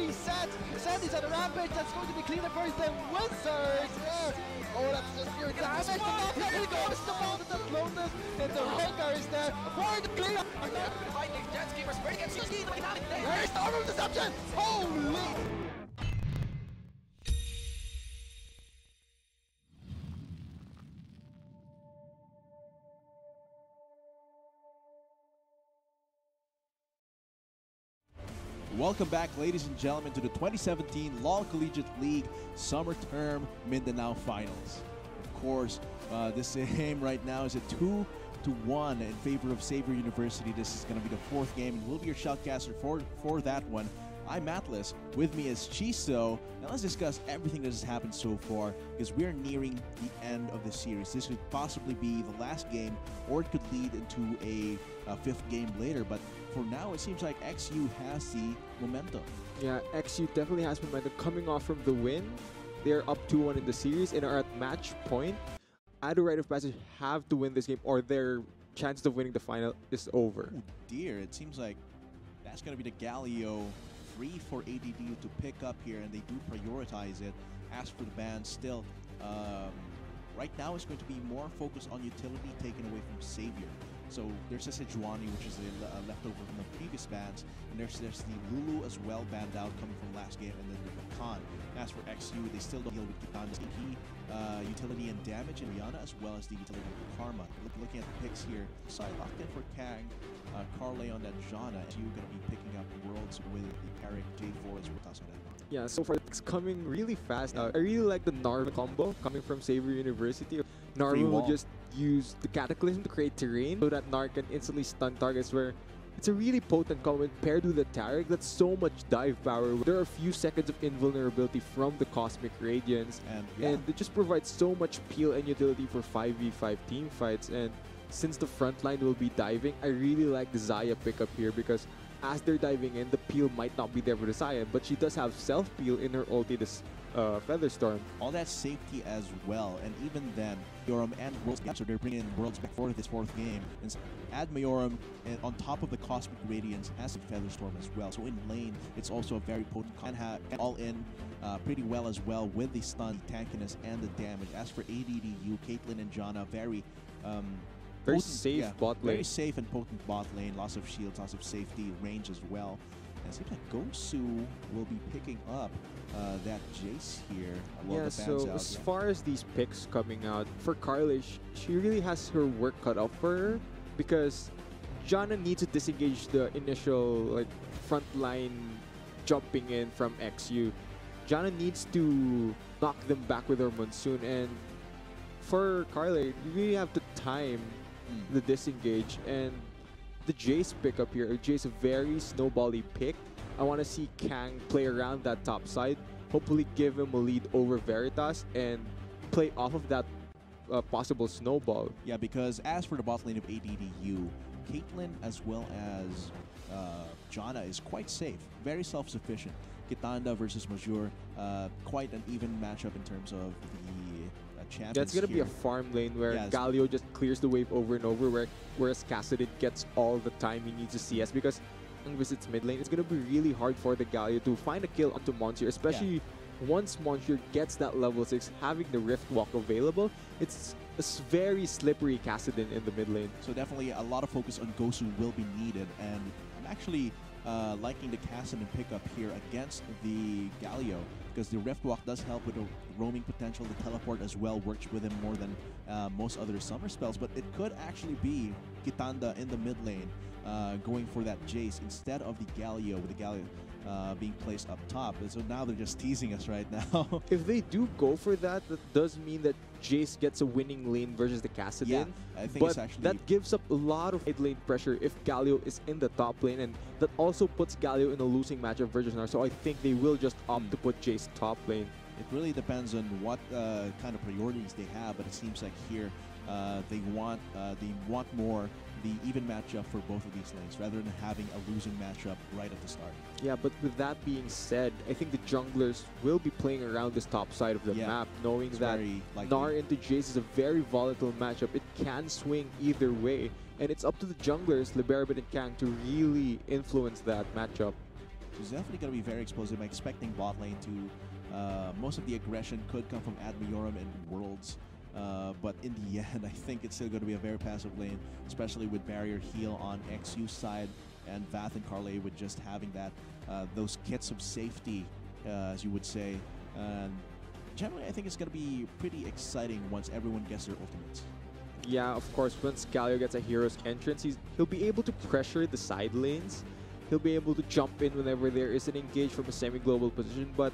reset. Sandy's on a rampage. That's going to be cleaner first than Wizards. Yeah. Oh, that's just pure damage. Here goes the ball to the closest. And the Rengar is there for the clear. There's the arm of deception. Holy. Welcome back, ladies and gentlemen, to the 2017 LOL Collegiate League Summer Term Mindanao Finals. Of course, this game right now is a 2-1 in favor of Xavier University. This is going to be the fourth game, and we'll be your shoutcaster for that one. I'm Atlas. With me is Chiso. Now let's discuss everything that has happened so far, because we're nearing the end of the series. This could possibly be the last game, or it could lead into a fifth game later. But for now, it seems like XU has the momentum. Yeah, XU definitely has momentum coming off from the win. They're up 2-1 in the series and are at match point. Either rite of passage have to win this game, or their chances of winning the final is over. Oh dear, it seems like that's going to be the Galio free for ADDU to pick up here, and they do prioritize it. As for the ban, still, right now it's going to be more focused on utility taken away from Xavier. So there's a Sejuani, which is a leftover from the previous bans, and there's the Lulu as well banned out coming from last game, and then the Khan. As for XU, they still don't deal with Kitan's AP, utility and damage in Rihanna, as well as the utility of Karma. Looking at the picks here, side locked in for Kang, Carleon and Jana. XU going to be picking up Worlds with the Carrick J4 as well. Yeah, so far it's coming really fast. I really like the Narva combo coming from Xavier University. Narva will just use the Cataclysm to create terrain so that Nar can instantly stun targets, where it's a really potent combo paired with the Taric. That's so much dive power. There are a few seconds of invulnerability from the Cosmic Radiance, and it just provides so much peel and utility for 5v5 team fights. And since the front line will be diving, I really like the Xayah pickup here, because as they're diving in, the peel might not be there for the Xayah, but she does have self-peel in her ulti, this Featherstorm. All that safety as well, and even then, Majorum and Worlds, so they're bringing in Worlds back for this fourth game. And add Majorum on top of the Cosmic Radiance has a Featherstorm as well. So in lane, it's also a very potent can all in pretty well as well with the stun, the tankiness, and the damage. As for ADDU, Caitlyn and Jana, very safe bot lane. Very safe and potent bot lane. Lots of shields, lots of safety, range as well. And it seems like Gosu will be picking up that Jace here. Yeah, so as far as these picks coming out, for Carly, she really has her work cut out for her, because Jana needs to disengage the initial front line jumping in from XU. Jana needs to knock them back with her Monsoon, and for Carly, you really have to time the disengage. And the Jace pickup here, Jace a very snowbally pick. I want to see Kang play around that top side, hopefully give him a lead over Veritas and play off of that possible snowball. Yeah, because as for the bot lane of ADDU, Caitlyn as well as Jana is quite safe, very self-sufficient. Kitanda versus Major, quite an even matchup in terms of the champions. That's going to be a farm lane where Galio just clears the wave over and over, whereas Kassadin gets all the time he needs to CS, because visits mid lane, it's going to be really hard for the Galio to find a kill onto Monsieur, especially once Monsieur gets that level 6, having the Rift Walk available. It's a very slippery Kassadin in the mid lane. So definitely a lot of focus on Gosu will be needed, and I'm actually liking the Kassadin pickup here against the Galio, because the Rift Walk does help with the roaming potential. The teleport as well works with him more than most other summer spells, but it could actually be Kitanda in the mid lane going for that Jace instead of the Galio, with the Galio being placed up top. And so now they're just teasing us right now. If they do go for that, that does mean that Jace gets a winning lane versus the Kassadin. Yeah, I think but it's actually that gives up a lot of mid lane pressure if Galio is in the top lane, and that also puts Galio in a losing matchup versus Nar. So I think they will just opt to put Jace top lane. It really depends on what kind of priorities they have, but it seems like here they want more the even matchup for both of these lanes rather than having a losing matchup right at the start. Yeah, but with that being said, I think the junglers will be playing around this top side of the map, knowing that Nar into Jace is a very volatile matchup. It can swing either way, and it's up to the junglers, Liberabit and Kang, to really influence that matchup. So it's definitely going to be very explosive. I'm expecting bot lane to, most of the aggression could come from Admiorum and Worlds. But in the end, I think it's still going to be a very passive lane, especially with barrier heal on XU's side and Vath and Carlay with just having that those kits of safety, as you would say. And generally, I think it's going to be pretty exciting once everyone gets their ultimates. Yeah, of course, once Galio gets a hero's entrance, he'll be able to pressure the side lanes. He'll be able to jump in whenever there is an engage from a semi-global position. But,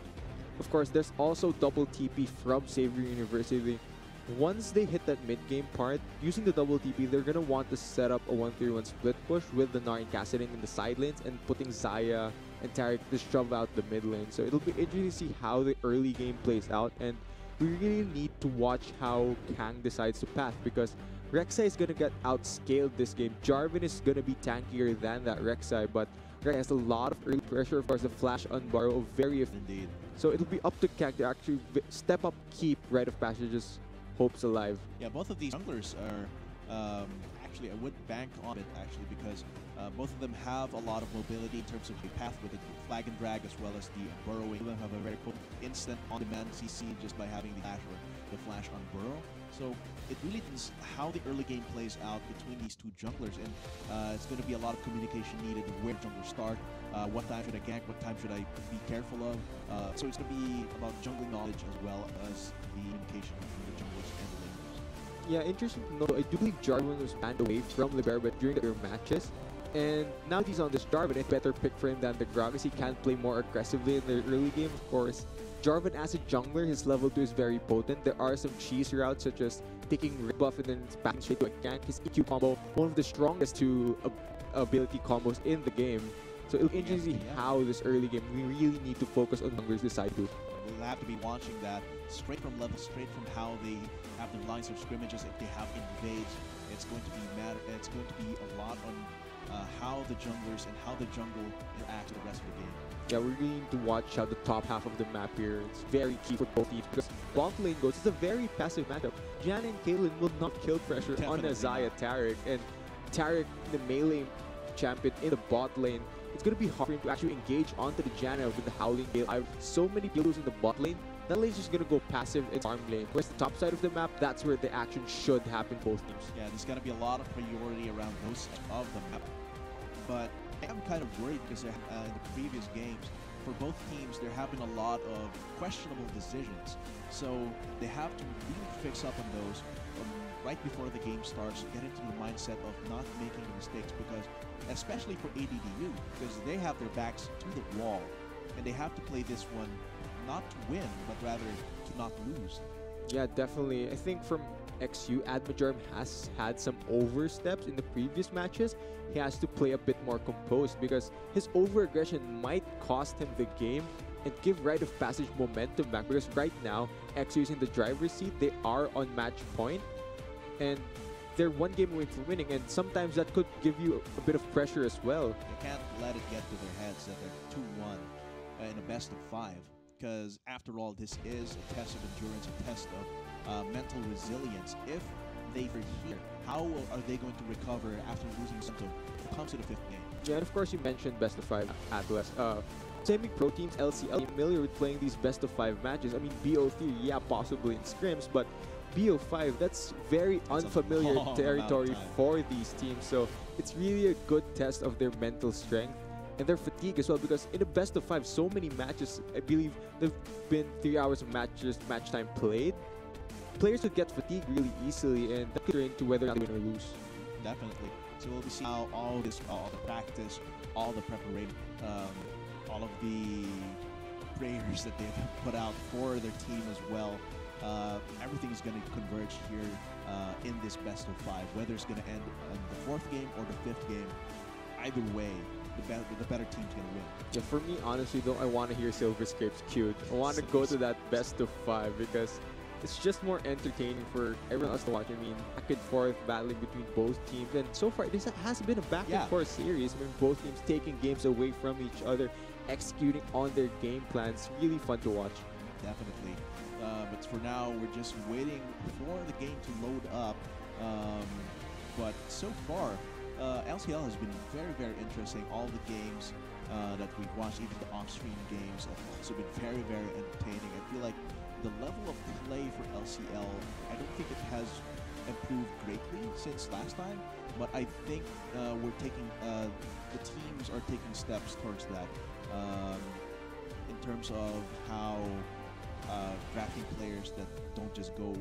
of course, there's also double TP from Xavier University. Once they hit that mid-game part, using the double TP, they're going to want to set up a 1-3-1 split push with the Gnar and Kassadin in the side lanes and putting Xayah and Taric to shove out the mid lane. So it'll be interesting to see how the early game plays out, and we really need to watch how Kang decides to path, because Rek'Sai is going to get outscaled this game. Jarvan is going to be tankier than that Rek'Sai, but Rek'Sai has a lot of early pressure. Of course, the flash on Burrow, very Indeed. So it'll be up to Kang to actually step up, keep Rite of Passage's hopes alive. Yeah, both of these junglers are actually, I would bank on it actually, because both of them have a lot of mobility in terms of the path with the flag and drag as well as the burrowing. Both of them have a very potent instant on-demand CC just by having the flash or the flash on burrow. So it really is how the early game plays out between these two junglers, and it's going to be a lot of communication needed. Where junglers start, what time should I gank, what time should I be careful of. So it's going to be about jungling knowledge as well as the communication between the junglers and the laners. Yeah, interesting to know. I do believe Jarvan was banned away from Libero, but during their matches. And now that he's on this Jarvan, it's a better pick for him than the Gragas. He can play more aggressively in the early game, of course. Jarvan as a jungler, his level 2 is very potent. There are some cheese routes such as taking red buff and then passing straight to a gank. His EQ combo, one of the strongest two ability combos in the game. So it'll be interesting to see how this early game, we really need to focus on junglers decide to. We'll have to be watching that straight from level, straight from how they have their lines of scrimmages. If they have invades, it's going to be It's going to be a lot on how the junglers and how the jungle interact with the rest of the game. Yeah, we really need to watch how the top half of the map here. It's very key for both teams because bot lane goes. It's a very passive matchup. Jan and Caitlyn will not kill pressure on a Xayah Taric, and Taric, the melee champion in the bot lane. It's going to be hard for him to actually engage onto the Janna with the Howling Gale. I have so many heroes in the bot lane. That lane's just going to go passive in farm lane. Whereas the top side of the map, that's where the action should happen both teams. Yeah, there's going to be a lot of priority around most of the map. But I'm kind of worried because in the previous games, for both teams, there have been a lot of questionable decisions. So they have to really fix up on those right before the game starts, get into the mindset of not making mistakes, because especially for ADDU, because they have their backs to the wall, and they have to play this one not to win, but rather to not lose. Yeah, definitely. I think from XU, Admiorum has had some oversteps in the previous matches. He has to play a bit more composed because his over-aggression might cost him the game and give Rite of Passage momentum back, because right now, XU is in the driver's seat. They are on match point, and they're one game away from winning, and sometimes that could give you a bit of pressure as well. They can't let it get to their heads that they're 2-1 in a best of 5, because after all, this is a test of endurance, a test of mental resilience. If they are here, how are they going to recover after losing something if it comes to the 5th game? Yeah, and of course you mentioned best of 5 Atlas. Semi-pro teams, LCL, familiar with playing these best of 5 matches. I mean, BO3, yeah, possibly in scrims, but BO5, that's very unfamiliar territory for these teams. So it's really a good test of their mental strength and their fatigue as well, because in the best of 5, so many matches, I believe there've been 3 hours of match time played. Players would get fatigued really easily, and that could turn into whether they win or lose. Definitely. So we'll be seeing how all the practice, all the preparation, all of the prayers that they've put out for their team as well. Everything is going to converge here in this best of 5. Whether it's going to end in the 4th game or the 5th game, either way, the better team's going to win. Yeah, for me, honestly, though, I want to hear Silver Scrapes queued. I want to go to that best of 5 because it's just more entertaining for everyone else to watch. I mean, back and forth battling between both teams, and so far this has been a back and forth series. I mean, both teams taking games away from each other, executing on their game plans. Really fun to watch. Definitely. But for now, we're just waiting for the game to load up. But so far, LCL has been very, very interesting. All the games that we've watched, even the off-screen games, have also been very, very entertaining. I feel like the level of play for LCL, I don't think it has improved greatly since last time, but I think we're taking, the teams are taking steps towards that in terms of how drafting players that don't just go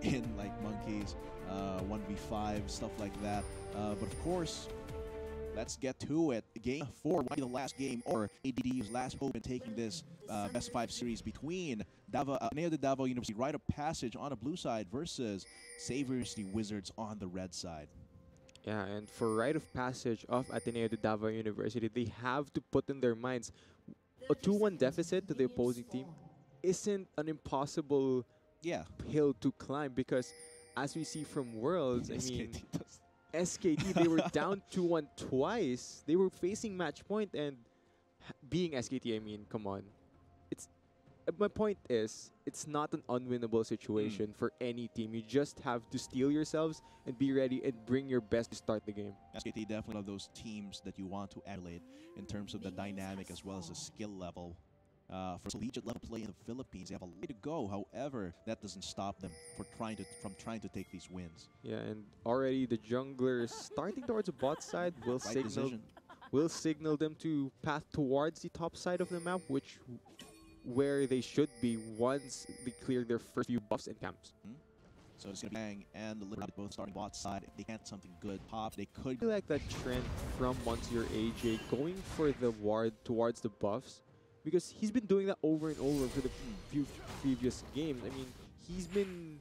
in like monkeys, 1v5, stuff like that. But of course, let's get to it. Game 4 might be the last game, or ADDU's last hope in taking this best 5 series between Ateneo de Davao University Rite of Passage on the blue side versus Xavier University Wizards on the red side. Yeah, and for Rite of Passage of Ateneo de Davao University, they have to put in their minds a 2-1 deficit to the opposing team isn't an impossible hill to climb, because as we see from Worlds, I mean, SKT, they were down 2-1 twice. They were facing match point, and being SKT, I mean, come on. My point is, it's not an unwinnable situation for any team. You just have to steel yourselves and be ready and bring your best to start the game. SKT definitely one of those teams that you want to emulate in terms of the dynamic as well as the skill level. For collegiate level play in the Philippines, they have a way to go. However, that doesn't stop them from trying to take these wins. Yeah, and already the junglers starting towards the bot side will signal them to path towards the top side of the map, where they should be once they clear their first few buffs and camps. So it's gonna be Bang and the Little Rabbit both starting bot side. If they can't something good pop, they could. I feel like that trend from Monsieur AJ going for the ward towards the buffs, because he's been doing that over and over for the few previous games. I mean, he's been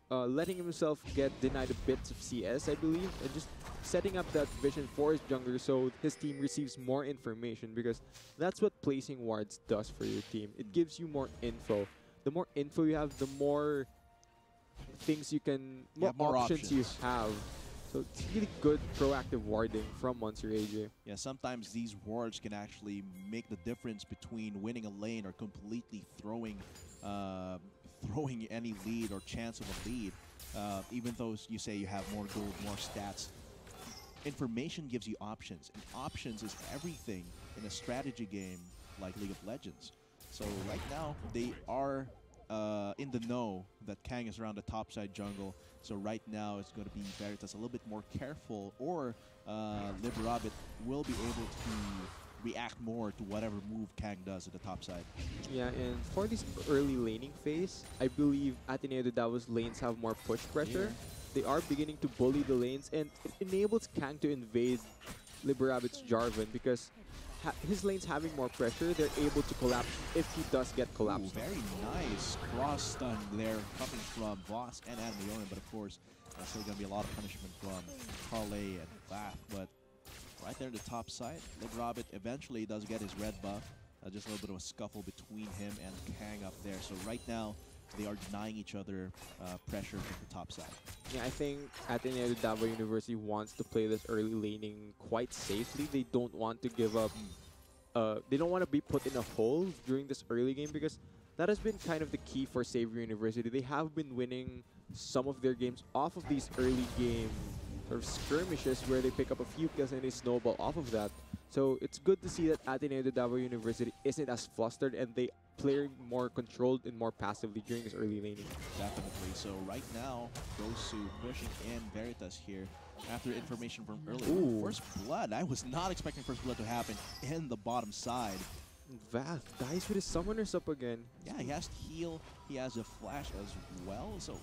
letting himself get denied a bit of CS, I believe, and just setting up that vision for his jungler so his team receives more information, because that's what placing wards does for your team. It gives you more info. The more info you have, the more things you can, more options you have. So it's really good proactive warding from Monsieur AJ. Yeah, sometimes these wards can actually make the difference between winning a lane or completely throwing any lead or chance of a lead. Even though you say you have more gold, more stats, information gives you options, and options is everything in a strategy game like League of Legends. So right now, they are in the know that Kang is around the top side jungle. So right now, it's going to be Veritas a little bit more careful, or Liberabit will be able to react more to whatever move Kang does at the top side. Yeah, and for this early laning phase, I believe Ateneo de Davo's lanes have more push pressure. They are beginning to bully the lanes, and it enables Kang to invade Liberabit's Jarvan, because his lanes having more pressure, they're able to collapse if he does get collapsed. Very nice cross stun there coming from Voss and Admion, but of course, there's still going to be a lot of punishment from Carley and Bath, but right there in the top side, Liberabit eventually does get his red buff. Just a little bit of a scuffle between him and Kang up there. So right now, they are denying each other pressure from the top side. Yeah, I think Ateneo de Davao University wants to play this early laning quite safely. They don't want to give up. They don't want to be put in a hole during this early game, because that has been kind of the key for Xavier University. They have been winning some of their games off of these early game sort of skirmishes where they pick up a few kills and they snowball off of that. So it's good to see that Ateneo de Davao University isn't as flustered, and they play more controlled and more passively during this early laning. Definitely. So right now, Gosu pushing in Veritas here after information from earlier. Ooh. First blood. I was not expecting first blood to happen in the bottom side. Vath dies with his summoners up again. Yeah, he has heal. He has a flash as well. So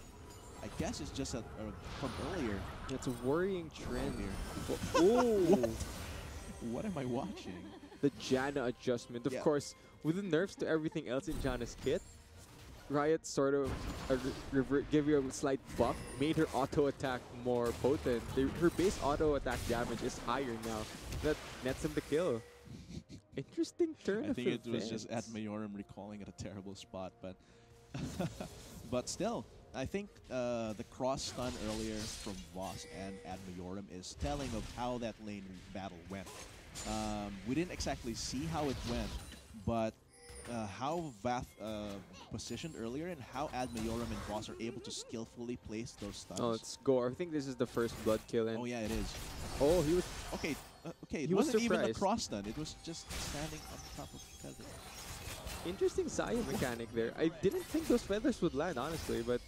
I guess it's just from earlier. It's a worrying trend here. Oh! What am I watching? The Janna adjustment. Of course, with the nerfs to everything else in Janna's kit, Riot sort of give you a slight buff, made her auto attack more potent. Her base auto attack damage is higher now. That nets him the kill. Interesting turn of events. I think it was just Admayorum recalling at a terrible spot, but but still, I think the cross stun earlier from Voss and Admayorum is telling of how that lane battle went. We didn't exactly see how it went, but how Vath positioned earlier and how Admayorum and Voss are able to skillfully place those stuns. Oh, let's go. I think this is the first blood kill. And oh yeah, it is. Oh, he was Okay, okay, it He was wasn't even a surprised. cross stun. It was just standing on top of feather. interesting Saya mechanic there. I didn't think those feathers would land, honestly, but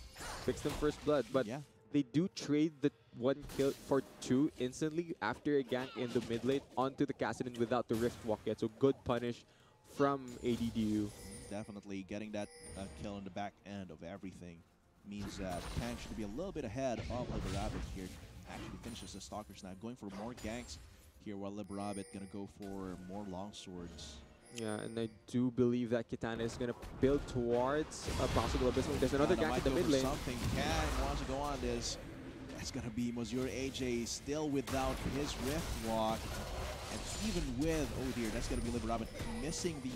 fixed them first blood. But Yeah. they do trade the 1 kill for 2 instantly after a gank in the mid lane onto the Kassadin without the Rift Walk yet. So good punish from ADDU. Definitely getting that kill on the back end of everything means that Kang should be a little bit ahead of Liberabbit here. Actually finishes the Stalker's Knife, going for more ganks here while Liberabbit gonna go for more long swords. Yeah, and I do believe that Kitana is going to build towards a possible Abysmal. There's another gank in the mid lane. Something Kang wants to go on this. That's gonna be Monsieur AJ still without his Rift Walk. And even with, oh dear, that's gonna be Liberabbit missing the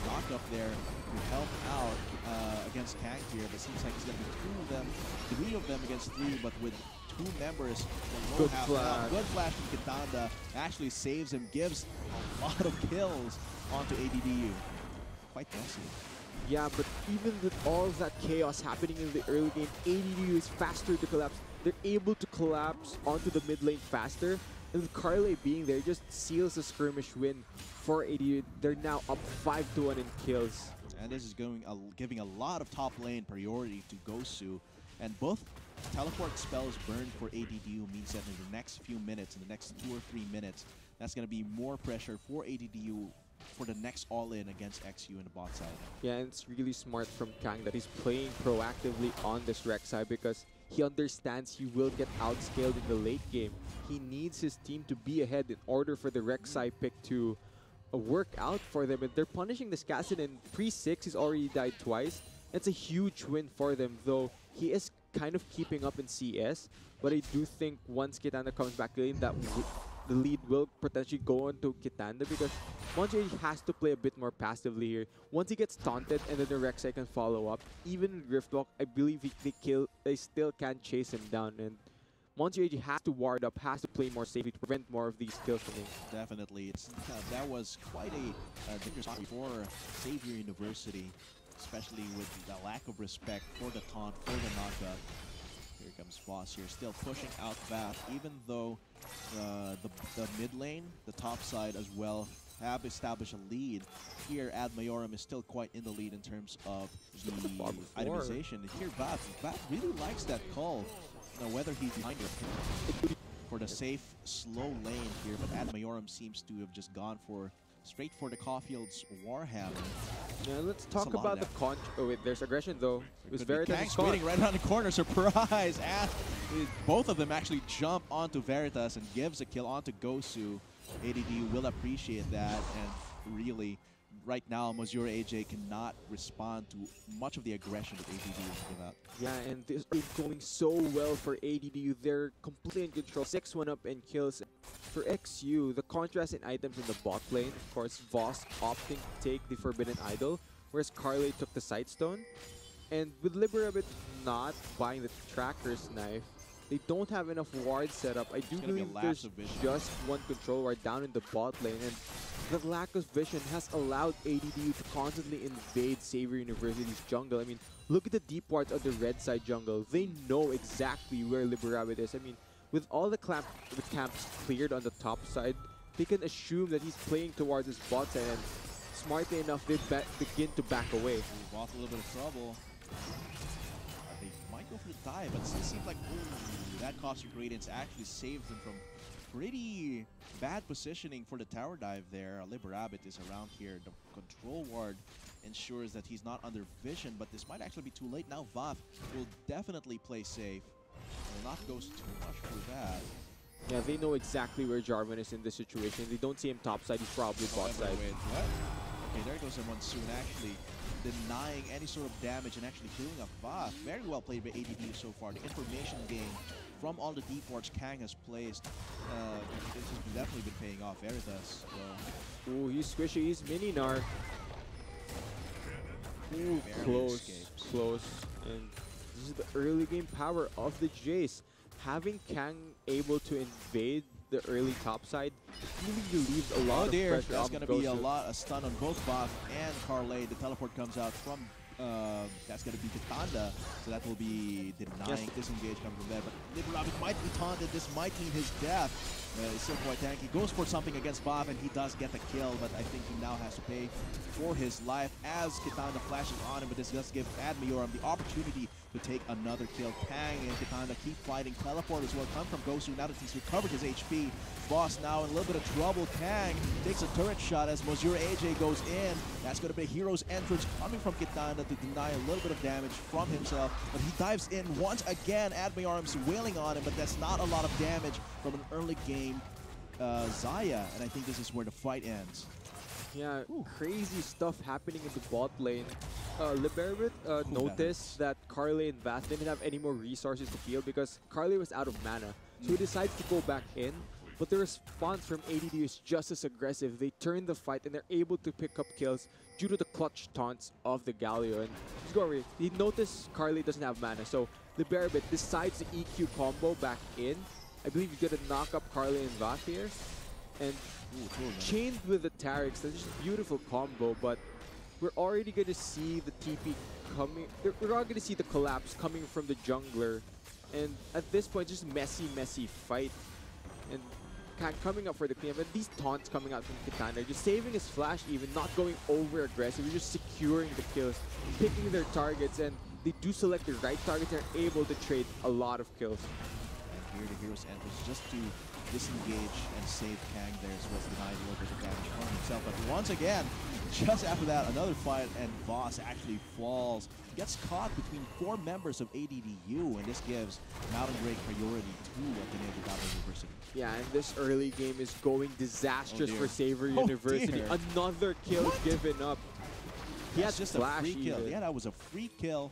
knock-up there to help out against Kang here. But seems like it's gonna be 3 of them against 3, but with 2 members. Good flash. Good flash from Kitanda. Actually saves him, gives a lot of kills onto ADDU. Quite messy. Yeah, but even with all of that chaos happening in the early game, ADDU is faster to collapse. They're able to collapse onto the mid lane faster. And with Carly being there, just seals a skirmish win for ADDU. They're now up 5-1 in kills. And this is giving a lot of top lane priority to Gosu. And both teleport spells burned for ADDU means that in the next few minutes, in the next 2 or 3 minutes, that's going to be more pressure for ADDU for the next all-in against XU in the bot side. Yeah, and it's really smart from Kang that he's playing proactively on this Rek'Sai because he understands he will get outscaled in the late game. He needs his team to be ahead in order for the Rek'Sai pick to work out for them. And they're punishing this Kassadin in pre-6. He's already died twice. It's a huge win for them, though he is kind of keeping up in CS. But I do think once Kitana comes back in, that the lead will potentially go on to Kitanda because Monje has to play a bit more passively here. Once he gets taunted and then the Rek'Sai can follow up, even in Riftwalk, I believe they still can chase him down. And Monje has to ward up, has to play more safely to prevent more of these kills from him. Definitely. That was quite a dangerous spot for Xavier University, especially with the lack of respect for the taunt, for the knockup. Here comes Voss here, still pushing out Vath, even though the mid lane, the top side as well, have established a lead. Here, Ad Majorum is still quite in the lead in terms of the itemization. And here, Vath really likes that call. Now, whether he's behind it for the safe, slow lane here, but Ad Majorum seems to have just gone straight for the Caulfield's Warhammer. Yeah, let's talk about the conch. Oh wait, there's aggression though. It was Veritas' waiting right around the corner. Surprise! Both of them actually jump onto Veritas and gives a kill onto Gosu. ADD will appreciate that, and really, right now, Monsieur AJ cannot respond to much of the aggression that ADD will give out. Yeah, and this is going so well for ADDU. They're completely in control. 6-1 up in kills. For XU, the contrast in items in the bot lane, of course, Voss opting to take the Forbidden Idol, whereas Carly took the Sightstone. And with Liberabbit not buying the Tracker's Knife, they don't have enough wards set up. I do believe there's just one control ward down in the bot lane, and the lack of vision has allowed ADDU to constantly invade Xavier University's jungle. I mean, look at the deep wards on the red side jungle. They know exactly where Liberabbit is. I mean, with all the camps cleared on the top side, they can assume that he's playing towards his bot side, and smartly enough, they begin to back away. We've off a little bit of trouble. They might go for the dive, but it seems like that Caustic Radiance actually saved them from pretty bad positioning for the tower dive there. Liberabbit is around here. The control ward ensures that he's not under vision, but this might actually be too late. Now Vath will definitely play safe. Will not go too much for that. Yeah, they know exactly where Jarvan is in this situation. They don't see him top side, he's probably bot side. Wait, what? Okay, there goes someone soon, actually denying any sort of damage and actually killing a Vath. Very well played by ADD so far. The information gain from all the deep wards Kang has placed, this has definitely been paying off. Veritas. So. Ooh, he's squishy, he's mini Narc. Ooh, close. And this is the early game power of the Jace. Having Kang able to invade the early top side really relieves a lot of pressure. That's going to be a stun on both Vath and Carlay. The teleport comes out from That's going to be Kitanda, so that will be denying disengage coming from there. But Liberami might be taunted. This might mean his death. He's still quite tanky. Goes for something against Bob, and he does get the kill, but I think he now has to pay for his life as Kitanda flashes on him, but this does give Admiorum the opportunity to take another kill. Tang and Kitanda keep fighting. Teleport as well come from Gosu now that he's recovered his HP. Boss now in a little bit of trouble. Tang takes a turret shot as Monsieur AJ goes in. That's going to be a hero's entrance coming from Kitanda to deny a little bit of damage from himself, but he dives in once again. Admiorum's wailing on him, but that's not a lot of damage from an early game Xayah, and I think this is where the fight ends. Yeah, crazy stuff happening in the bot lane. Liberbit noticed that Carly and Vath didn't have any more resources to heal because Carly was out of mana. So he decides to go back in, but the response from ADDU is just as aggressive. They turn the fight and they're able to pick up kills due to the clutch taunts of the Galio. And let's go over. He noticed Carly doesn't have mana, so Liberbit decides to EQ combo back in. I believe he's gonna knock up Carly and Vath here. And chained with the Tarix, that's just a beautiful combo, but we're already gonna see the TP coming. We're already gonna see the collapse coming from the jungler. And at this point, just messy fight. And coming up for the cleanup, and these taunts coming out from Kitanda, just saving his flash even, not going over aggressive, just securing the kills, picking their targets, and they do select the right targets and are able to trade a lot of kills. And here the hero's entrance just to disengage and save Kang there as well as deny a little bit of damage from himself. But once again, just after that, another fight, and Voss actually falls. Gets caught between 4 members of ADDU, and this gives Mountain Grade priority to ADDU University. Yeah, and this early game is going disastrous for Saver University. Dear. Another kill given up. He That's has just a free kill. Even. Yeah, that was a free kill.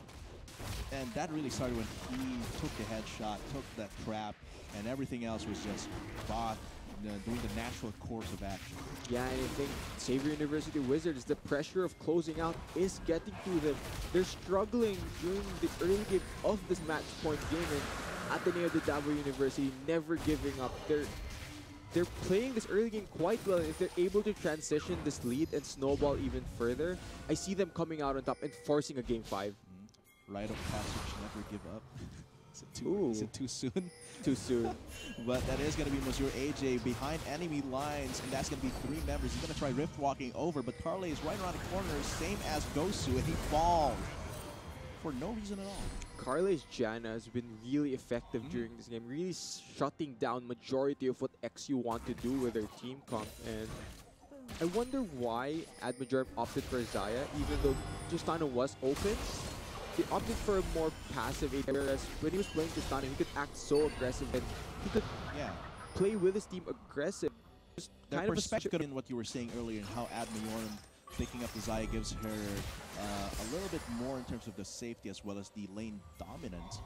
And that really started when he took the headshot, took that trap, and everything else was just Voss doing the natural course of action. Yeah, and I think Saver University Wizards, the pressure of closing out is getting to them. They're struggling during the early game of this match point game, and ADDU University never giving up. They're playing this early game quite well. If they're able to transition this lead and snowball even further, I see them coming out on top and forcing a game 5. Rite of passage, never give up. Is it too soon? Too soon. But that is going to be Monsieur AJ behind enemy lines, and that's going to be 3 members. He's going to try rift walking over, but Carly is right around the corner, same as Gosu, and he falls for no reason at all. Carly's Janna has been really effective during this game, really shutting down majority of what XU want to do with their team comp. And I wonder why Admiorum opted for Xayah, even though Justana was open. He opted for a more passive AD, whereas when he was playing Justana, he could act so aggressive and he could play with his team aggressive. Just kind of perspective in what you were saying earlier and how Admiorum picking up the Xayah gives her a little bit more in terms of the safety as well as the lane dominance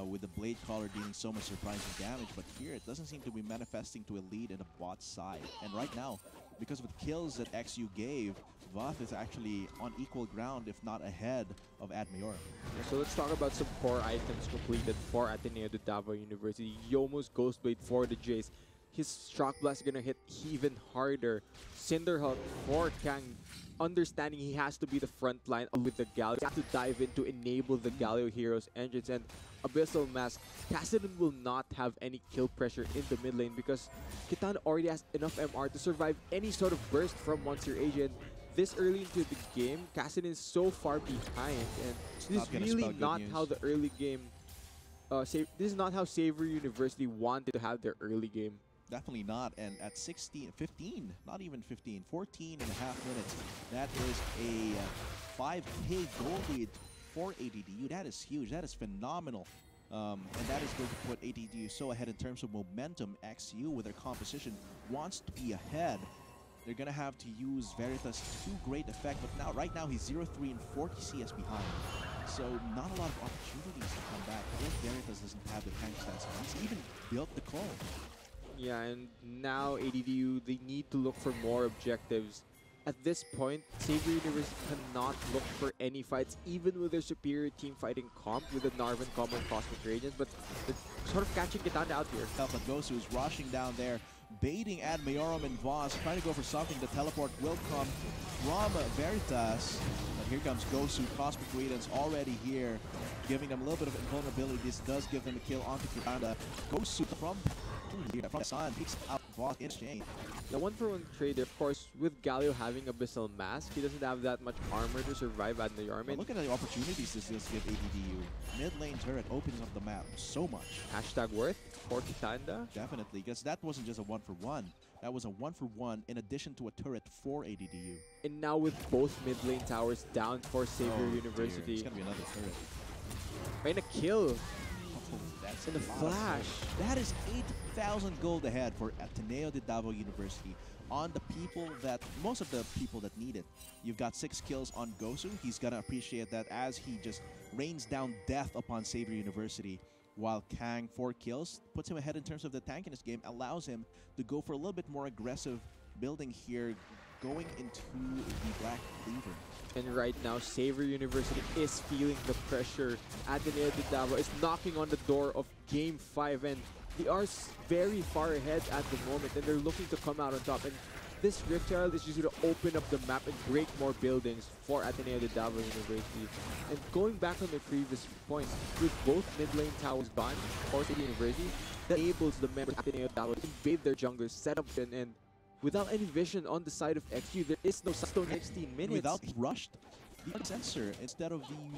with the Blade Caller dealing so much surprising damage. But here it doesn't seem to be manifesting to a lead in the bot side. And right now, because of the kills that XU gave, Vath is actually on equal ground, if not ahead of Admiorum. So let's talk about some core items completed for ADDU University. Youmu's Ghostblade for the Jace. His Shock Blast is gonna hit even harder. Cinderhulk for Kang, understanding he has to be the front line with the Galio. He has to dive in to enable the Galio Heroes engines. And Abyssal Mask, Kassadin will not have any kill pressure in the mid lane because Kitana already has enough MR to survive any sort of burst from Monsieur AJ. And this early into the game, Kassadin is so far behind, and this is really not how the early game. This is not how Saver University wanted to have their early game. Definitely not. And at 15, not even 15, 14 and a half minutes, that is a 5K goal lead for ADDU. That is huge. That is phenomenal. And that is going to put ADDU so ahead in terms of momentum. XU, with their composition, wants to be ahead. They're going to have to use Veritas to great effect, but now, right now he's 0-3 and 40 CS behind. So not a lot of opportunities to come back if Veritas doesn't have the tank stats. He's even built the clone. Yeah, and now ADDU, they need to look for more objectives. At this point, Saver University cannot look for any fights, even with their superior team fighting comp with the Narvan combo and Cosmic Radiance, but they're sort of catching Kitana out here. Gosu is rushing down there, baiting Admiorum and Voss, trying to go for something. The teleport will come from Veritas, but here comes Gosu. Cosmic Radiance already here, giving them a little bit of invulnerability. This does give them a kill onto Garena. Gosu from the Sun picks out Voth in exchange. The 1-for-1 trade, of course, with Galio having Abyssal Mask, he doesn't have that much armor to survive at the Yarmid. Look at the opportunities this does give ADDU. Mid lane turret opening up the map so much. Hashtag worth for Kitanda. Definitely, because that wasn't just a 1-for-1. That was a 1-for-1 in addition to a turret for ADDU. And now with both mid lane towers down for Xavier University. Dear. It's gonna be another turret. And a kill. Oh, that's in the flash. That is 8,000 gold ahead for Ateneo de Davao University on the people that, most of the people that need it. You've got 6 kills on Gosu. He's gonna appreciate that as he just rains down death upon Xavier University. While Kang, 4 kills, puts him ahead in terms of the tank in this game, allows him to go for a little bit more aggressive building here, going into the Black Cleaver. And right now, Xavier University is feeling the pressure. Ateneo de Davao is knocking on the door of Game 5, and they are very far ahead at the moment, and they're looking to come out on top. And this Rift Herald is just going to open up the map and break more buildings for Ateneo de Davao University. And going back on the previous point, with both mid lane towers gone for Xavier University, that enables the members of Ateneo de Davao to invade their junglers, set up and without any vision on the side of XU, there is no Stone 16 minutes. Without rushed, the sensor, instead of being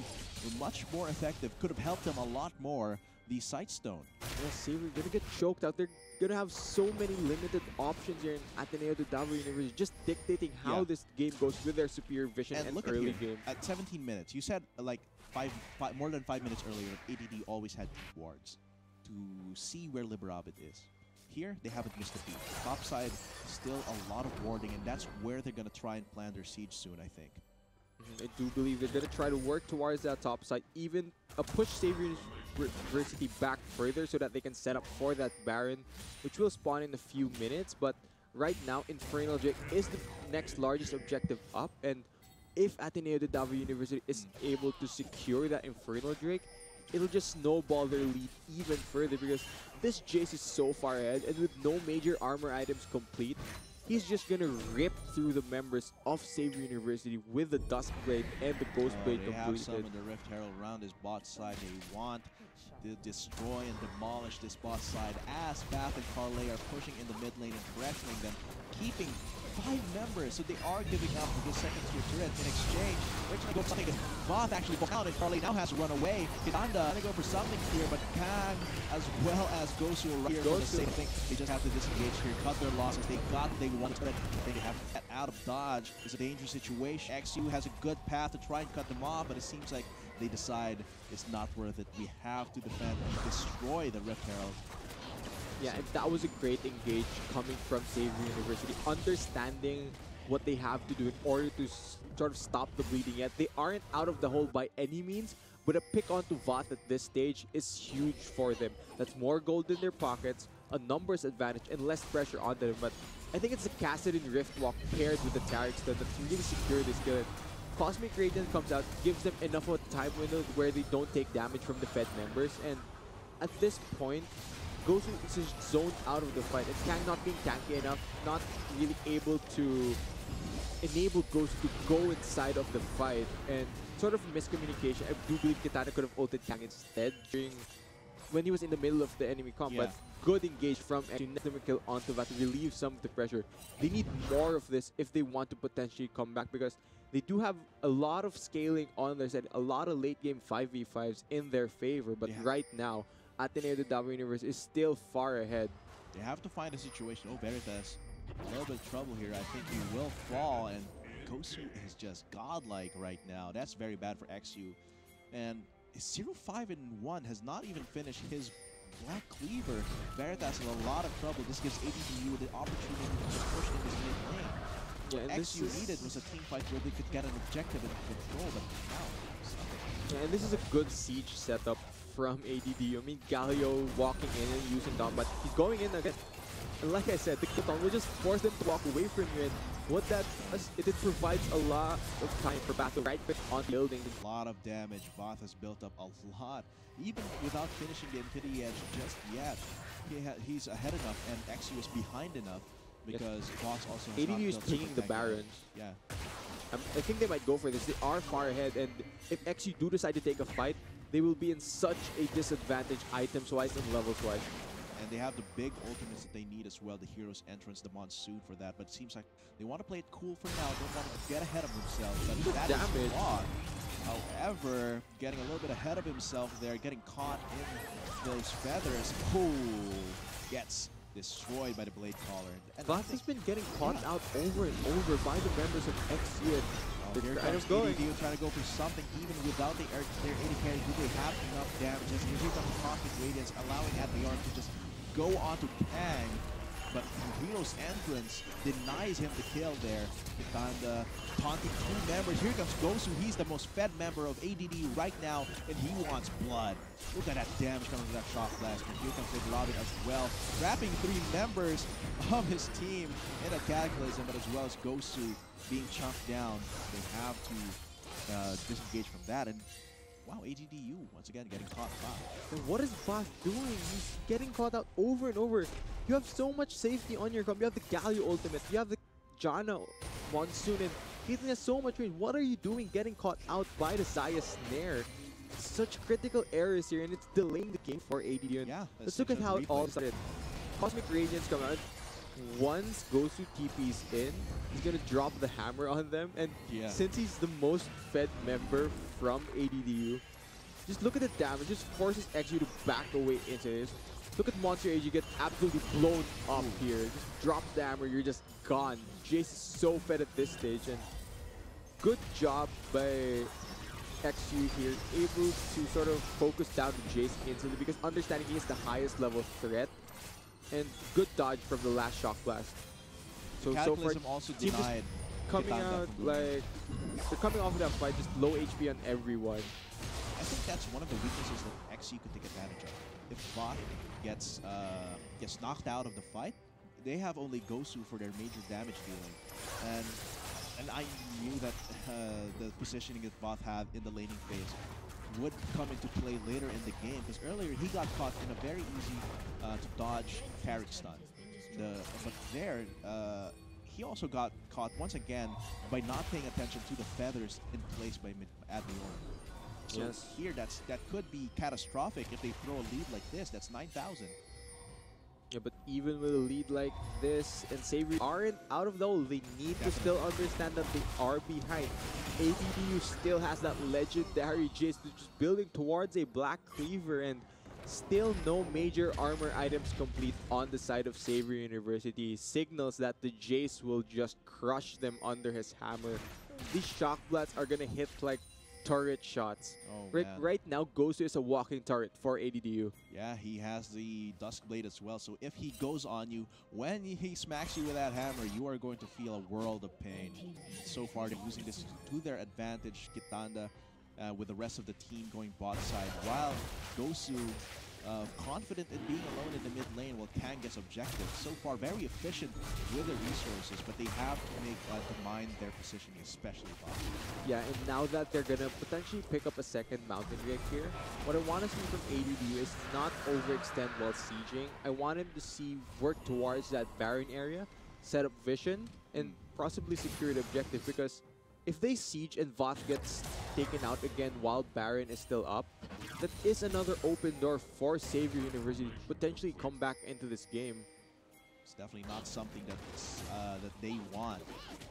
much more effective, could have helped them a lot more. The Sightstone. Yeah, Xavier gonna get choked out. They're gonna have so many limited options here in Ateneo de Davao University, just dictating how this game goes with their superior vision and look early at here, game. At 17 minutes, you said like more than 5 minutes earlier, ADD always had wards to see where Liberabit is. Here, they haven't missed a beat. Top side, still a lot of warding, and that's where they're gonna try and plan their siege soon, I think. I do believe they're going to try to work towards that top side, even push Xavier University back further so that they can set up for that Baron, which will spawn in a few minutes. But right now, Infernal Drake is the next largest objective up, and if Ateneo de Davao University is able to secure that Infernal Drake, it'll just snowball their lead even further because this Jace is so far ahead, and with no major armor items complete, he's just gonna rip through the members of Xavier University with the Duskblade and the Ghostblade They have some completed. of the Rift Herald around his bot side. They want to destroy and demolish this bot side as Bath and Carlay are pushing in the mid lane and pressuring them, keeping 5 members. So they are giving up the second tier turret in exchange. They're trying to go for something. Voth actually falls out, and Carlay now has to run away. Kitanda trying to go for something here, but Kang as well as Gosu are right here for the same thing. They just have to disengage here, cut their losses. They want to they have to get out of dodge. It's a dangerous situation. XU has a good path to try and cut them off, but it seems like they decide it's not worth it. We have to defend and destroy the Rift Herald. Yeah, and that was a great engage coming from Xavier University, understanding what they have to do in order to sort of stop the bleeding yet. They aren't out of the hole by any means, but a pick onto Voth at this stage is huge for them. That's more gold in their pockets, a numbers advantage, and less pressure on them. But I think it's the Kassadin Riftwalk paired with the Taric Stun that's really secure this kill. Cosmic Radiance comes out, gives them enough of a time window where they don't take damage from the Fed members, and at this point, Gosu is just zoned out of the fight. And Kang not being tanky enough, not really able to enable Gosu to go inside of the fight, and sort of miscommunication. I do believe Kitana could have ulted Kang instead when he was in the middle of the enemy comp, but good engage from XU, kill onto that to relieve some of the pressure. They need more of this if they want to potentially come back, because they do have a lot of scaling on their side, a lot of late game 5v5s in their favor, but right now, Ateneo de Davao University is still far ahead. They have to find a situation. Oh, Veritas, a little bit of trouble here. I think he will fall, and Gosu is just godlike right now. That's very bad for XU. And 0-5-1 has not even finished his Black Cleaver. Veritas in a lot of trouble. This gives ADDU the opportunity to push in this mid lane. What XU needed was a team fight where they could get an objective and control, but now, yeah, and this is a good siege setup from ADDU. I mean, Galio walking in and using Dom, but he's going in again. And like I said, the Kiton will just force them to walk away from you. And what that does, it provides a lot of time for Bath to right fit on building. A lot of damage. Voth has built up a lot. Even without finishing the Infinity Edge just yet, he's ahead enough, and XU is behind enough because Voth also has ADDU is taking the Barons. Yeah. I think they might go for this. They are far ahead, and if XU do decide to take a fight, they will be in such a disadvantage items-wise and levels-wise. And they have the big ultimates that they need as well, the Hero's Entrance, the Monsoon for that. But it seems like they want to play it cool for now, don't want to get ahead of themselves. But that is a lot. However, getting a little bit ahead of himself there, getting caught in those feathers. Ooh, gets destroyed by the Blade Caller. And Vath has been getting caught out over and over by the members of XU. Here comes ADDU trying to go for something even without their AD carry. Do they have enough damages? Here comes Cosmic Radiance, allowing ADDU to just go on to Kang. But Hero's Entrance denies him the kill there. Gitanda taunting two members. Here comes Gosu. He's the most fed member of ADDU right now, and he wants blood. Look at that damage coming from that Shock Blast. And here comes Big Robin as well, trapping three members of his team in a Cataclysm, but as well as Gosu being chunked down. They have to disengage from that. And wow, ADDU once again getting caught out. And what is Vath doing? He's getting caught out over and over. You have so much safety on your comp. You have the Galio ultimate. You have the Janna Monsoon, and Caitlyn has so much range. What are you doing getting caught out by the Xayah Snare? Such critical errors here, and it's delaying the game for ADDU. Yeah, let's look at how it all started. Cosmic Radiance come out. Once Gosu TP's in, he's gonna drop the hammer on them, and since he's the most fed member from ADDU, just look at the damage. Just forces XU to back away into this. Look at Monster Age, you get absolutely blown up here. Just drop the hammer, you're just gone. Jace is so fed at this stage, and good job by XU here, able to sort of focus down to Jace instantly because understanding he is the highest level threat. And good dodge from the last Shock Blast. So far, also denied coming out like they're coming off of that fight, just low HP on everyone. I think that's one of the weaknesses that XU could take advantage of. If Vath gets knocked out of the fight, they have only Gosu for their major damage dealing, and I knew that the positioning that Vath had in the laning phase would come into play later in the game, because earlier he got caught in a very easy to dodge Carrick stun. But there, he also got caught once again by not paying attention to the feathers in place by ADDU. So here, that could be catastrophic if they throw a lead like this. That's 9,000. Yeah, but even with a lead like this, and Savory aren't out of the hole, they need to still understand that they are behind. ADDU still has that legendary Jace just building towards a Black Cleaver, and still no major armor items complete on the side of Savory University. Signals that the Jace will just crush them under his hammer. These Shock Blasts are gonna hit like turret shots. Right now, Gosu is a walking turret for ADDU. Yeah, he has the Duskblade as well, so if he goes on you, when he smacks you with that hammer, you are going to feel a world of pain. So far, they're using this to their advantage. Gitanda with the rest of the team going bot side, while Gosu confident in being alone in the mid lane while Kang gets objective. So far, very efficient with the resources, but they have to mind their positioning, especially bot. Yeah, and now that they're gonna potentially pick up a second Mountain Rig here, what I want to see from ADDU is not overextend while sieging. I want him to work towards that Baron area, set up vision, and possibly secure the objective, because if they siege and Vath gets taken out again while Baron is still up, that is another open door for Savior University to potentially come back into this game. It's definitely not something that they want.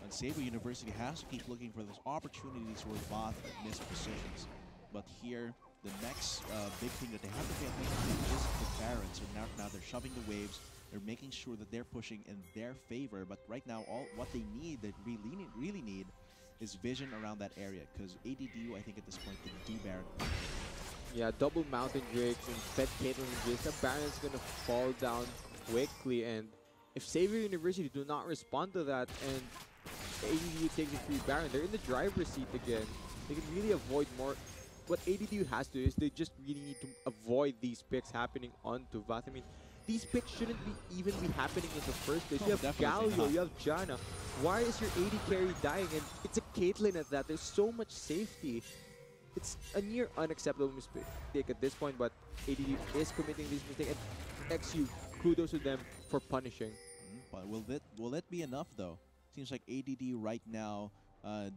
And Savior University has to keep looking for those opportunities where Vath missed positions. But here, the next big thing that they have to pay attention to is the Baron. So now they're shoving the waves. They're making sure that they're pushing in their favor. But right now, what they really need is vision around that area, because ADDU, I think at this point, can do Baron. Yeah, double Mountain Drakes and Fed Caitlyn and Jace. The Baron's gonna fall down quickly, and if Savior University do not respond to that and ADDU takes a free Baron, they're in the driver's seat again. They can really avoid more. What ADDU has to do is they just really need to avoid these picks happening onto Vath. I mean, these picks shouldn't even be happening in the first place. You have Galio, you have Janna. Why is your AD carry dying? And it's a Caitlyn at that. There's so much safety. It's a near unacceptable mistake at this point, but ADDU is committing this mistake, and XU, kudos to them for punishing. But will it be enough though? Seems like ADDU right now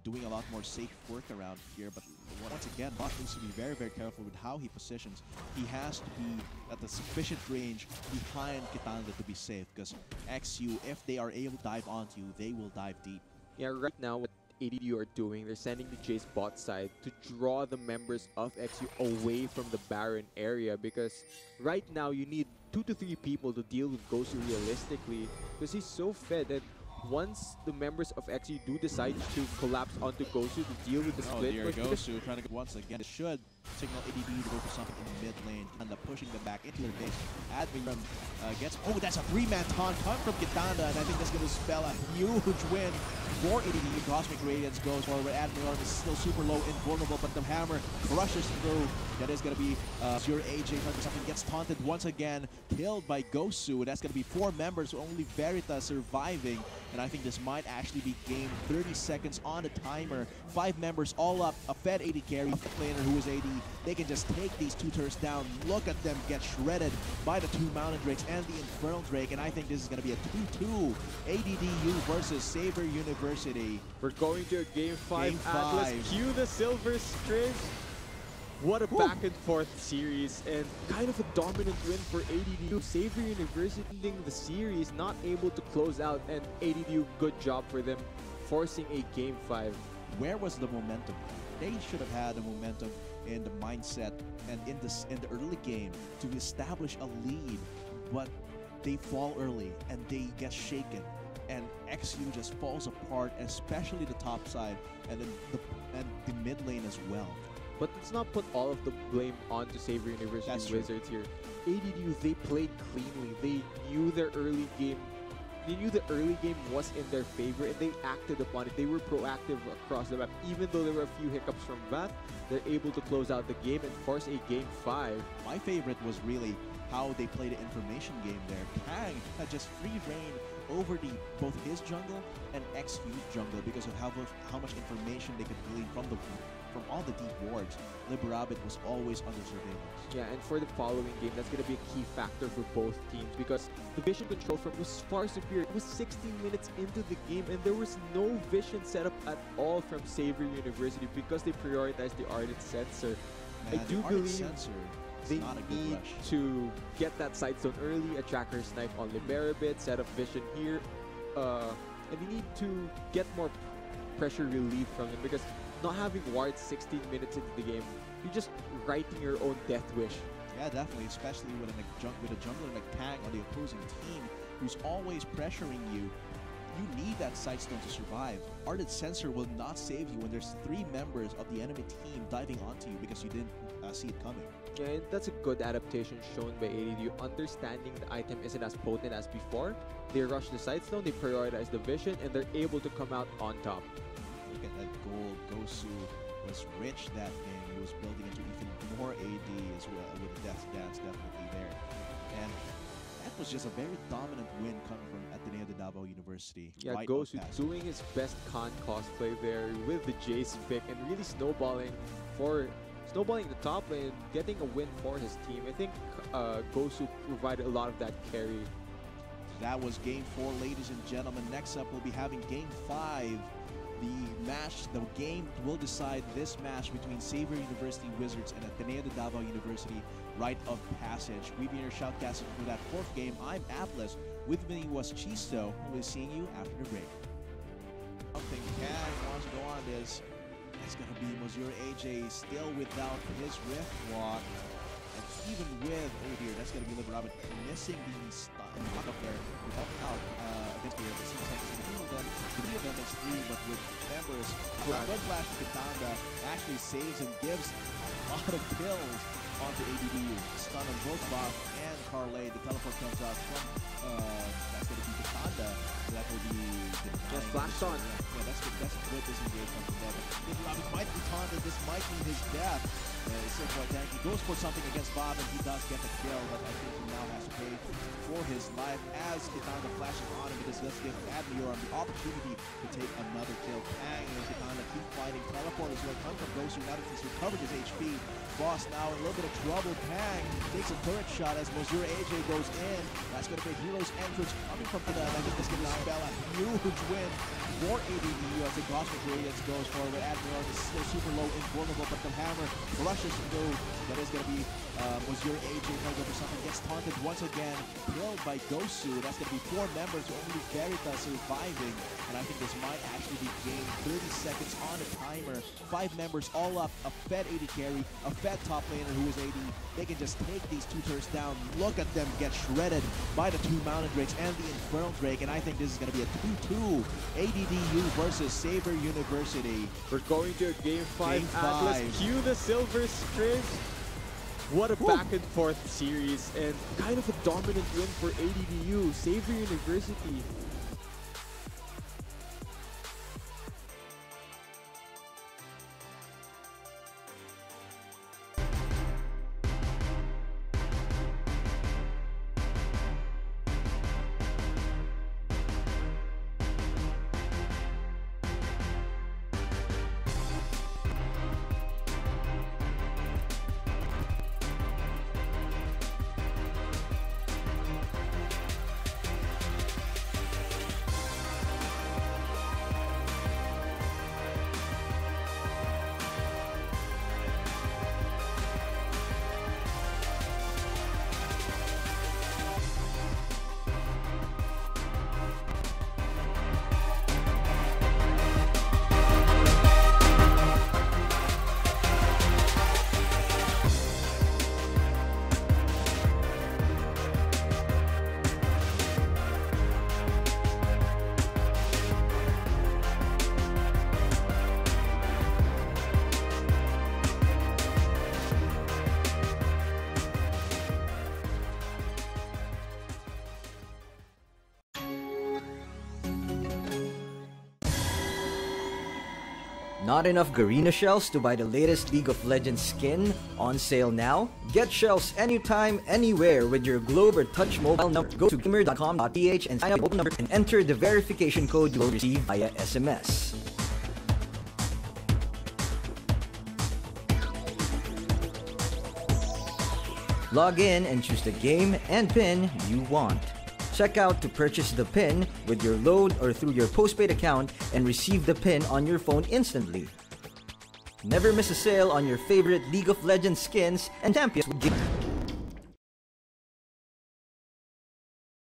doing a lot more safe work around here. But once again, Bot needs to be very, very careful with how he positions. He has to be at the sufficient range behind Kitanda to be safe, because XU, if they are able to dive onto you, they will dive deep. Yeah, right now what ADDU are doing, they're sending the Jace bot side to draw the members of XU away from the Baron area, because right now you need 2 to 3 people to deal with Gosu realistically, because he's so fed that once the members of XU do decide to collapse onto Gosu to deal with the split. Oh dear, Gosu trying to go once again. It should signal ADDU to go for something in the mid lane and pushing them back into their base. Admin gets, oh, that's a 3-man taunt come from Kitanda, and I think that's going to spell a huge win for ADDU. Cosmic Radiance goes forward. Admiral is still super low, invulnerable, but the hammer crushes through. That is going to be your AJ trying to something, gets taunted once again, killed by Gosu. That's going to be 4 members, only Verita surviving. And I think this might actually be game 30 seconds on the timer. 5 members all up, a fed AD carry, a planer who is AD. They can just take these 2 turrets down. Look at them get shredded by the 2 Mountain Drakes and the Infernal Drake. And I think this is going to be a 2-2 ADDU versus Saber University. We're going to a game 5. Game Atlas, 5. cue the silver strings. What a back and forth series, and kind of a dominant win for ADDU. Saber University ending the series, not able to close out, and ADDU, good job for them, forcing a game 5. Where was the momentum? They should have had the momentum in the mindset and in the early game to establish a lead, but they fall early and they get shaken, and XU just falls apart, especially the top side and then the mid lane as well. But let's not put all of the blame onto Saber University Wizards here. ADDU, they played cleanly. They knew their early game. They knew the early game was in their favor, and they acted upon it. They were proactive across the map. Even though there were a few hiccups from Vath, they're able to close out the game and force a game 5. My favorite was really how they played the information game there. Kang had just free reign over both his jungle and XU's jungle because of how much information they could glean from all the deep wards. Liberabbit was always under surveillance. Yeah, and for the following game, that's going to be a key factor for both teams, because the vision control from was far superior. It was 16 minutes into the game, and there was no vision setup at all from Saber University because they prioritized the Ardent Sensor. Man, I do believe they not a good need rush. to get that side zone early, a tracker snipe on Liberabit, set up vision here, and they need to get more pressure relief from them, because not having wards 16 minutes into the game, you're just writing your own death wish. Yeah, definitely, especially with a jungler like Kang on the opposing team who's always pressuring you. You need that side stone to survive. Ardent Sensor will not save you when there's 3 members of the enemy team diving onto you because you didn't see it coming. Yeah, and that's a good adaptation shown by ADDU, understanding the item isn't as potent as before. They rush the side stone, they prioritize the vision, and they're able to come out on top. Look at that gold. Gosu was rich that game. He was building into even more AD as well, with the Death Dance definitely there. And that was just a very dominant win coming from ADDU Davao University. Yeah, right Gosu doing his best con cosplay there with the Jace pick and really snowballing the top lane, getting a win for his team. I think Gosu provided a lot of that carry. That was game 4, ladies and gentlemen. Next up, we'll be having game 5. The game will decide this match between Saber University Wizards and ADDU Davao University, Rite of Passage. We've been your shoutcasting for that 4th game. I'm Atlas. With me was Chisto. We'll be seeing you after the break. Something Kang wants to go on this. It's going to be Monsieur AJ still without his Rift Walk. And even with, oh dear, that's going to be Liberabbit missing the stun up there to help out against the seems like it's going to heal them. 3 of them is 3, but with members, Blood Flash to Kitanda actually saves and gives a lot of kills onto ADDU. Stun on both Bob and Carlay. The teleport comes out from, that's going to be Kitanda. So that will be Just flashed on. Yeah, that's a good disengage from the devil. Liberabbit might be taunted. This might mean his death. Still quite tanky. He goes for something against Bob, and he does get the kill, but I think he now has to pay for his life as Kitanda flashes on him, because let's give ADDU the opportunity to take another kill. Kang and Kitanda keep fighting. Teleport is going to come from Gosu now that he's recovered his HP. Boss now in a little bit of trouble. Kang takes a turret shot as Monsieur AJ goes in. That's going to be Hero's entrance coming from Kitanda. I think this can spell a huge win for ADDU as the Cosmic Radiance goes forward. Admiral is still super low, invulnerable, but the hammer rushes through. That is going to be Monsieur AJ over something. Gets taunted once again, killed by Gosu. That's going to be 4 members, only Veritas surviving. And I think this might actually be game 30 seconds on the timer. 5 members all up, a fed AD carry, a fed top laner who is AD. They can just take these 2 turrets down. Look at them get shredded by the 2 Mountain Drakes and the Infernal Drake. And I think this is going to be a 2-2 ADDU versus Saber University. We're going to a game 5. Game Atlas, 5. cue the silver string. What a back and forth series, and kind of a dominant win for ADDU, Saber University. Not enough Garena shells to buy the latest League of Legends skin? On sale now? Get shells anytime, anywhere with your Globe or Touch mobile number. Go to gamer.com.ph and sign up your mobile number and enter the verification code you will receive via SMS. Log in and choose the game and pin you want. Check out to purchase the pin with your load or through your postpaid account and receive the pin on your phone instantly. Never miss a sale on your favorite League of Legends skins and champions with